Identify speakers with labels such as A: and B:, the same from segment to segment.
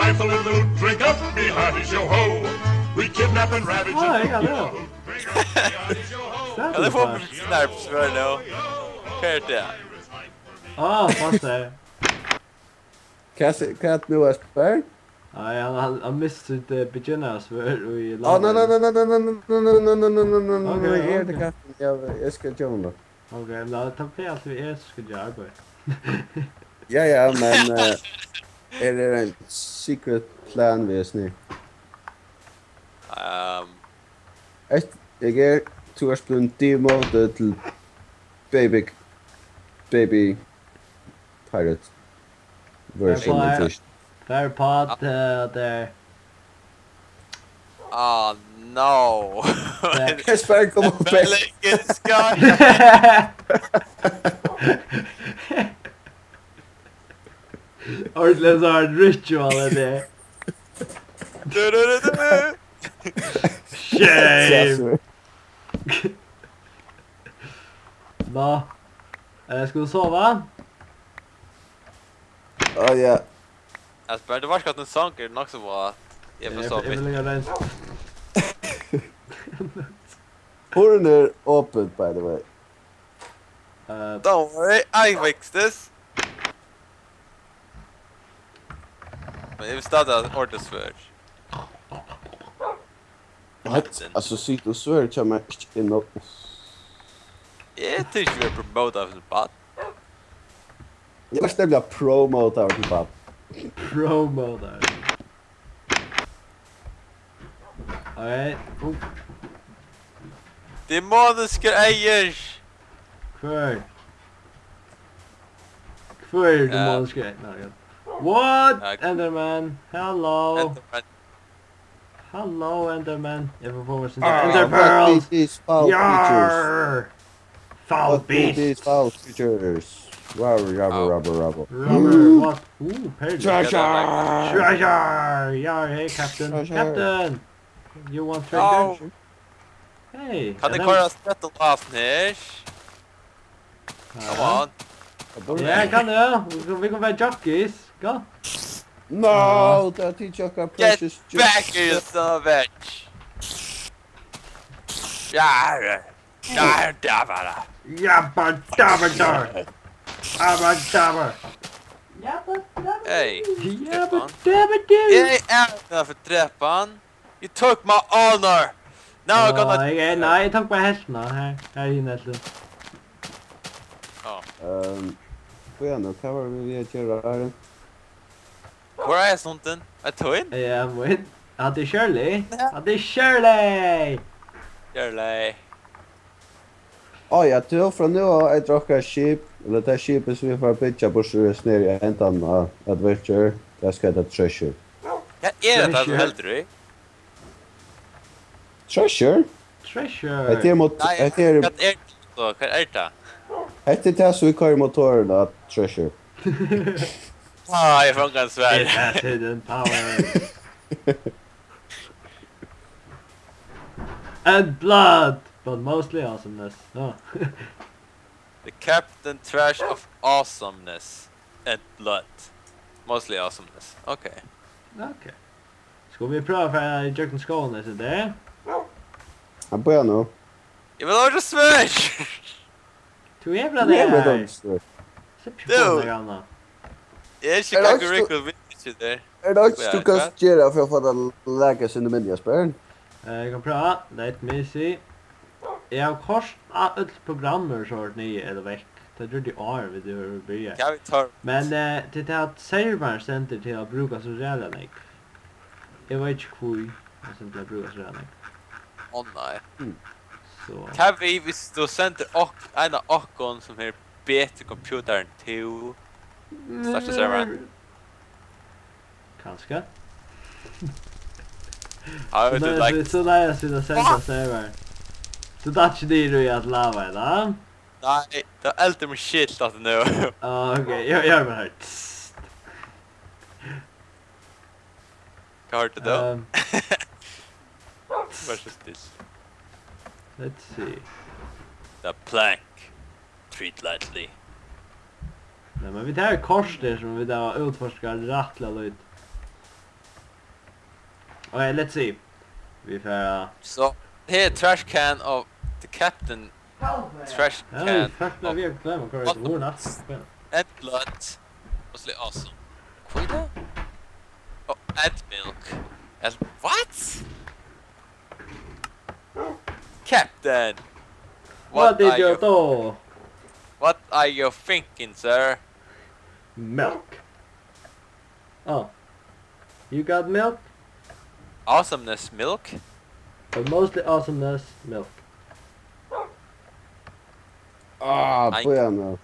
A: rifle and loot, drink up, be hearty, show ho. We kidnap and ravage and
B: ja, det.
C: Ja, det får man snarpt för nu. Hört det.
B: Fast det.
D: Kan nu Esbern?
B: Nej, han missade sitt beginnersvärd i
D: No.
B: Okej,
D: Är det katten? Jag ska Joorney.
B: Okej, men det blir alltid vi ska göra.
D: Ja, men är det en secret plan vi är Jag är torsdagen demo till baby pirate version of fish.
B: Fair pot there.
C: Oh no.
D: Esbern kom upp.
B: Ordentligt så har ett ritual där. Shame! Nå, ska du sova?
D: Ja.
C: Esbern, det var skatt en sång är också bra. Jag får sova.
B: Jag vill göra det.
D: Horn är open by the way.
C: Don't worry, I fix this. Men vi startar ordensför.
D: Alltså sitter och svär till mig in och...
C: Jag tycker vi är promote av en bot.
D: Jag ska bli promote av en bot.
B: Promo där. Okej.
C: Demoniska ägers!
B: Kvar demoniska ägare. What? Enderman. Hello.
C: Enderman.
B: Hello, Enderman. Jag får få sin Enderpearls. Yarr! Foul beast.
D: These foul creatures. Rubber.
B: Rubber, what? Ooh, pearl.
D: Treasure!
B: Treasure! Yeah, hey, Captain.
D: Treasure.
B: Captain! You want treasure?
C: Oh.
B: Hey.
C: Kan det köra spettel avsnitt? Come on.
B: Ja, kan det. Vi kommer vara jockeys. Go.
D: No, that is your
C: Get
D: precious
C: back here, you son of a bitch! Yarr!
B: Jabba dabba dar. Abba dabba.
C: Hey,
B: Jabba
C: Trappan.
B: dabba do.
C: Jag är för Trappan. You took my honor! Now I'm gonna...
B: Nej, jag tog bara hästarna här. Här inne nästan.
D: Får jag nu cover vi att göra här?
C: Var är sånten? Jag tog in?
B: Ja, men... Att det är Shirley. Att det är Shirley!
C: Shirley.
D: Jag tror från nu har jag dragit skip. Eller det skipet som vi får pitcha på sjön ner i ändan av adventure. Jag ska heta Treasure.
C: Ja, är det där som helt du?
D: Treasure?
B: Treasure.
D: Det är mot...
C: Nej,
D: Det är
C: vad är det?
D: det som vi kör i motorn av Treasure.
C: Jag fångar en
B: It
C: svärd.
B: has hidden power. And blood! But mostly awesomeness. No.
C: The Captain Trash of Awesomeness and Blood. Mostly Awesomeness. Okay.
B: Okej. Ska vi pröva för att jag kan skåla så det?
D: Jag börjar nu.
C: Jag vill ha det svärd!
B: Du jävla där!
D: Är
C: Jag är Chicago Rickle Vintage där.
D: det också du kan göra för att få det läggas under min Esbern?
B: Jag kan pröva. Let me see. Jag har korsat alla programmer sort ni eller veck. Det gjorde jag vid det börjar.
C: Kan vi ta...
B: Men det är att servern center till att bruka så jävla nek. Jag vet inte hur jag sen till att bruka så jävla nek.
C: Åh nej.
B: Så.
C: Kan vi stå center och en av åkon som är bättre computern till största servern?
B: Kanske.
C: I would like...
B: Så där jag sitter center servern. Så dags det du att lava eller?
C: Nej, det är alltid med shit att nu.
B: Okej, jag gör det här.
C: Vad har du då? Versus this.
B: Let's see.
C: The plank. Treat lightly.
B: Nej, men vi tar kors där som vi där utforskar rattla ut. Okay, let's see. Vi får...
C: So, here trash can of the captain trash
B: Ja,
C: can
B: fuck det
C: of
B: vi har glömt hva det var natt.
C: and blood. Mostly awesome. Quita? Oh, and milk. And what? Captain!
B: What did you do?
C: What are you thinking, sir?
B: Milk. Oh. You got milk?
C: Awesomeness milk?
B: But mostly awesomeness, milk.
D: Ah, bueno.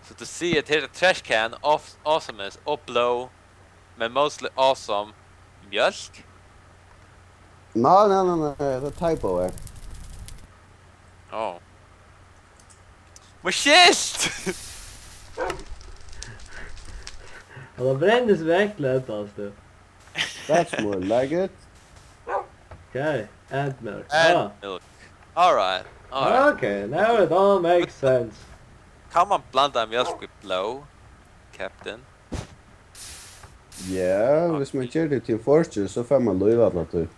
C: So to see it, here's a trash can of awesomeness, upload, but mostly awesome mjölk.
D: No, det är typo här.
C: Oh. Marxist!
B: Och då brändes verkligen alltså.
D: That's more like it.
B: Okay, and milk.
C: And milk. Alright. Alright.
B: Okay, now it all makes sense.
C: Kan man blanda mjölk with blow, Captain?
D: Ja, hvis man gjør det til fortsatt, så får man løyve alle til.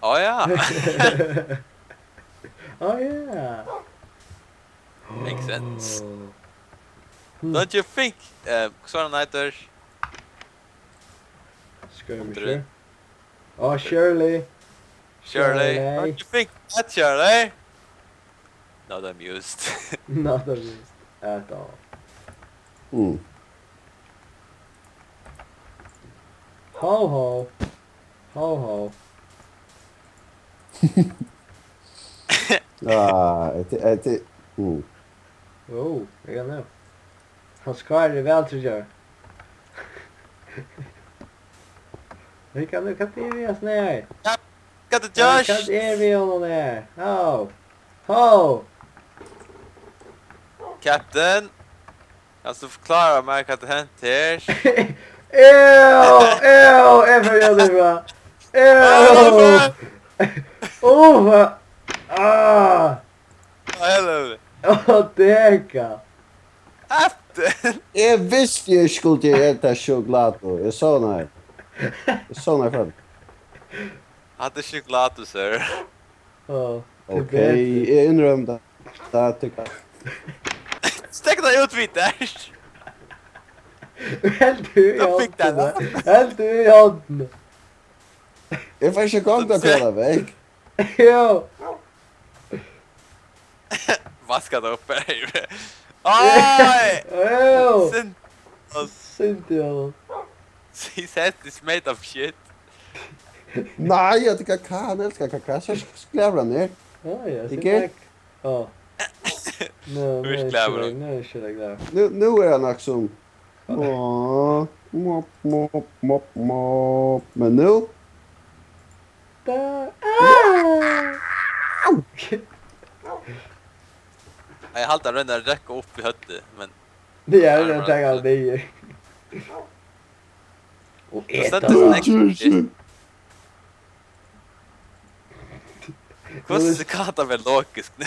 C: Oh yeah.
B: Oh yeah.
C: Makes sense.
B: Hmm.
C: Don't you think, Xorniter?
B: Skirmisher. Oh, Shirley.
C: Shirley? Don't you think that, Shirley? Not amused.
B: Not amused at all. Ho ho. Ho ho.
D: Det
B: Oh, jag kan nu. Han skar det väl tror jag. Vi kan nu kan det vi snä.
C: Got the Josh!
B: Kan det vi honom där. Ho. Ho.
C: Captain? Kan du förklara mig vad det hänt här?
B: Ew, jag det bra. Ew. Oh. Ah.
C: Hello.
B: Oh, deka.
C: Captain!
D: Jeg visste jeg skulle äta choklad. Jag sa nej. Jag sa nej för.
C: Hade choklad, sir.
B: Oh.
D: Okej, jag inrömde det tycker jag.
C: Stäck dig ut vid där!
B: Helt du i
C: Jag fick den.
B: handen. Helt du i handen.
D: Jag får inte gång att köra väg.
B: Jo.
C: Vaska det upp här. Oj!
B: Jo.
C: Synd.
B: Synd i honom.
C: His head is made of shit.
D: Nej, jag tycker kakao. Han älskar kakao. Så skläver han ner.
B: Ja, ja.
D: Ikke?
B: Ja. Nu
C: Hur
B: är
C: skläver
B: det
C: du?
B: nu är det där.
D: Nu är han också som... Mop. Men nu...
B: Där.
C: Jag haltar den där räcka upp i hötte, men...
B: Det är det jag tänker det. Och äta.
C: Hvordan kan det være logisk nu?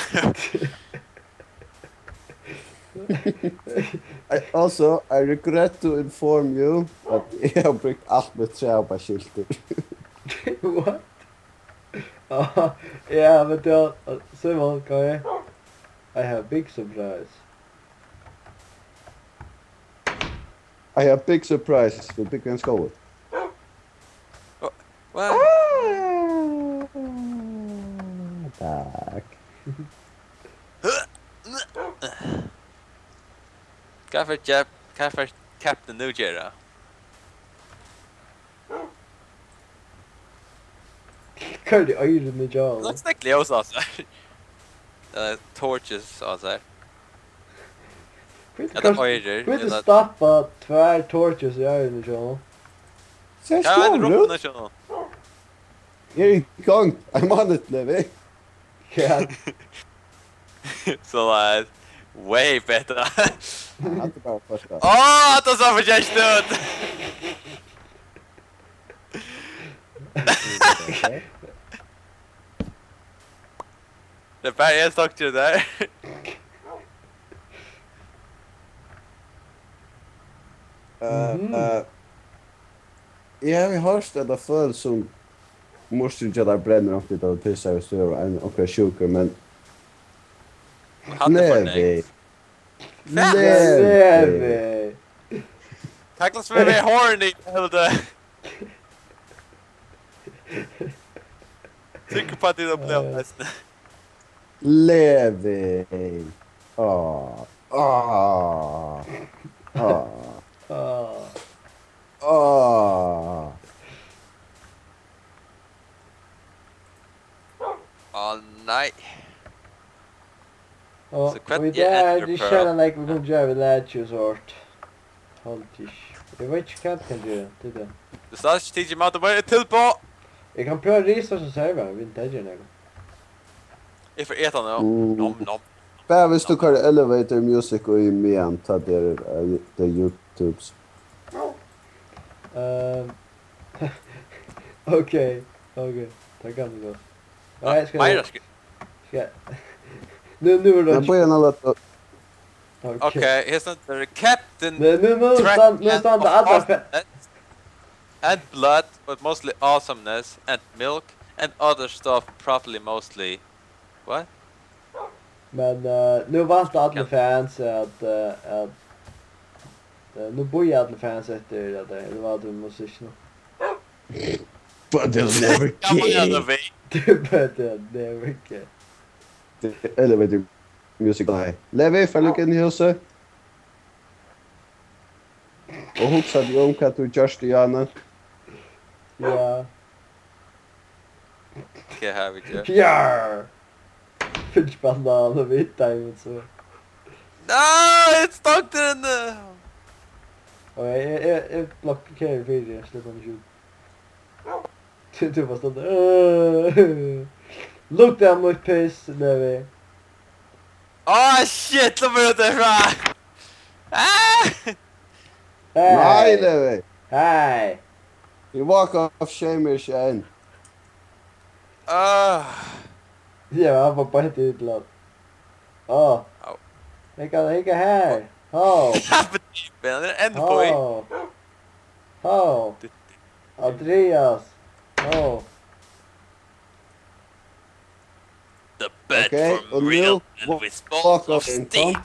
D: Also, I regret to inform you that jeg har brukt alt med træbærskilter.
B: What? Yeah, but Simon, go ahead. I have big surprise.
D: I have big surprise. Vil bygge en skål.
C: What?
D: Tak.
C: Kaffer Captain nu Jera.
B: Kör det ögonen med jag.
C: Looks like Leo's also. Torches also. Eller oirer.
B: Vill du stoppa tvär torches i ögonen jag?
D: Så
C: Kan jag
D: skål
C: ropa
D: ut.
C: något?
D: Jeg er i gang. Jeg må det leve.
B: Ja.
C: Så way better.
D: Jeg hadde bare første.
C: Åh, det så för just ut. Det är bara en sak till där.
D: Jag har hört att det föll som måste inte där bränner upp lite och pissar och stör och sjuker, men
C: Levi.
B: Levi.
C: Tacklas med mig horny eller tycker på att det upplevs.
D: Levi.
C: Nej.
B: Och
C: kvart
B: vi
C: är
B: där,
C: efter
B: det
C: Pearl.
B: känner like vi kommer göra lärt sort. Haltish. Jag vet inte vad kan göra det där.
C: Det står inte tid att vara till på.
B: Jag kan pröva research och server, vi inte äger något.
C: If äta nu. Nom.
D: Bara hvis du kallar elevator music och i men ta det YouTubes.
B: Okej. Det kan vi gå. Nej, ska
C: Majra
B: Nu är
D: Men
B: det.
D: på en alla
C: Okay, here's not the captain.
B: Nu stannar alla
C: and blood, but mostly awesomeness and milk and other stuff, probably mostly. What?
B: Men nu vant alla fans att nu börjar alla fans efter det var du musician.
D: But they'll never
B: But never get.
D: Elevator music nej. Levi för in i huset. Och huxa dig om vad du just Jana.
B: Ja.
C: Okay, här vi gör.
B: Fjär! Finns banan och vitt time så.
C: No, it's stuck in the.
B: Och jag blockerar videon så man ju. Du måste där. Look down my piss Levi.
C: Oh shit, look at that. Ah!
D: Nej Levi.
B: Hej.
D: You walk off shame shine.
B: Ja, han var på ett utland. Hicka här.
C: Men en boy.
B: Andreas.
C: The bed
D: Okay,
C: from real and with balls of steel.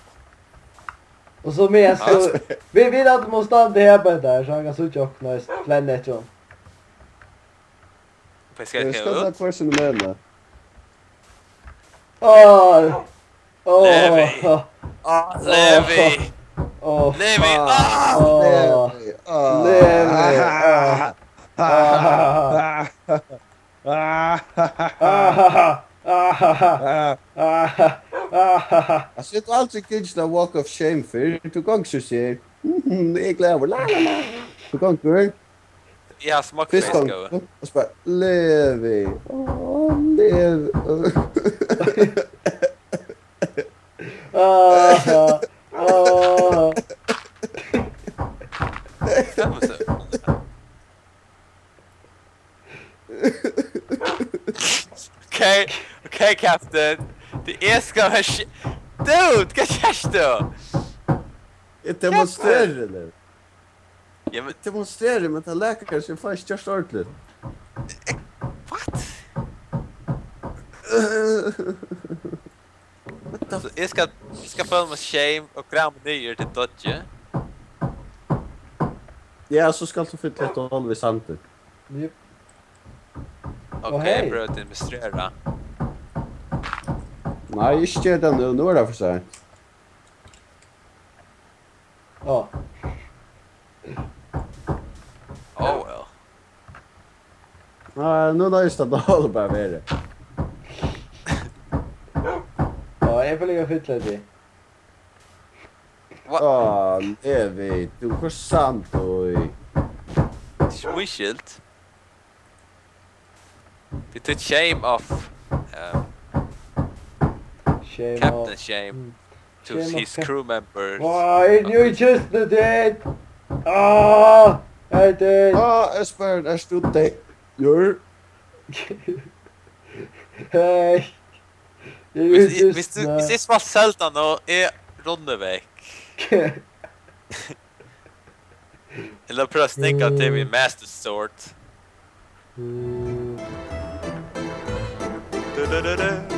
B: Och så med så vi vill att måste stanna här på där så han kan sucha och nice planet John.
C: Ska
D: Jag ska ta kvar sin med.
C: Levi. Levi.
D: Jag sitter alltid kids där walk of shame för du kan så se. Jag glömmer la. Du kan gå.
C: Ja, smak
D: Fisk
C: fisk.
D: och så Levi. Levi.
C: Okay, Captain. Det ska vara dude, vad gör du?
D: Jag demonstrerar det.
C: Ja, men
D: Demonstrerar men det läkare så fast just ordentligt.
C: what? Så jag ska filma shame och gräma nyer till Dodge.
D: Ja, så ska du fylla ett håll vid santet.
B: Yep.
C: Okej, bra att demonstrera.
D: Nej, inte det nu är det för sig.
C: Oh well.
D: Nej, nu är det att hålla bara med det.
B: Jag får ligga fylla det.
D: Levi, du är sant oj.
C: Swishilt. Det took shame off Captain Shame to his crew members.
B: Why you just did it? I did.
D: Esbern, är du det? Gör.
B: Hey.
C: Hvis det var sältan och är Ronneväck. Eller prøve å stinke til vi Master Sword.
B: Mm.
C: Du-du-du-du.